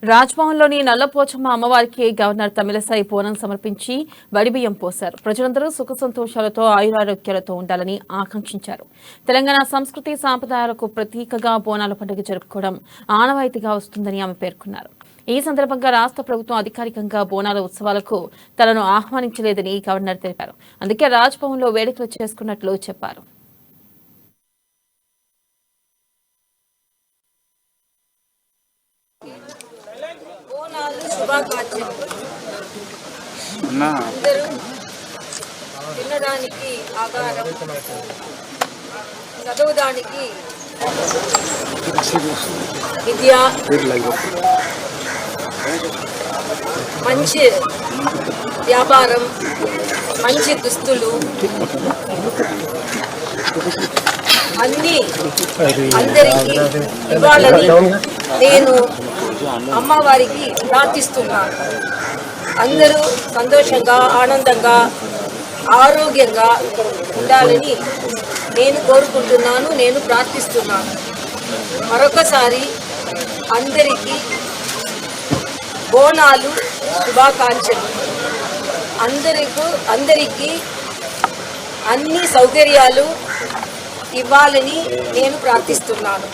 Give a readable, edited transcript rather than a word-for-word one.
రాజ్భవన్లోని నల్లపోచమ్మ అమ్మవారికి గవర్నర్ తమిళసై బోనం సమర్పించి వడిబియ్యం పోశారు. ప్రజలందరూ సుఖ సంతోషాలతో ఆయురారోగ్యాలతో ఉండాలని ఆకాంక్షించారు. తెలంగాణ సంస్కృతి సాంప్రదాయాలకు ప్రతీకగా బోనాల పండుగ జరుపుకోవడం ఆనవాయితీగా వస్తుందని ఆమె పేర్కొన్నారు. ఈ సందర్భంగా రాష్ట్ర ప్రభుత్వం అధికారికంగా బోనాల ఉత్సవాలకు తనను ఆహ్వానించలేదని గవర్నర్ తెలిపారు. అందుకే రాజ్భవన్లో వేడుకలు చేసుకున్నట్లు చెప్పారు. అందరూ తినడానికి ఆధారం, చదవడానికి విద్య, మంచి వ్యాపారం, మంచి దుస్తులు అన్నీ అందరికీ ఇవ్వాలని నేను అమ్మవారికి ప్రార్థిస్తున్నాను. అందరూ సంతోషంగా, ఆనందంగా, ఆరోగ్యంగా ఉండాలని నేను కోరుకుంటున్నాను, నేను ప్రార్థిస్తున్నాను. మరొకసారి బోనాలు శుభాకాంక్షలు. అందరికీ అన్ని సౌకర్యాలు ఇవ్వాలని నేను ప్రార్థిస్తున్నాను.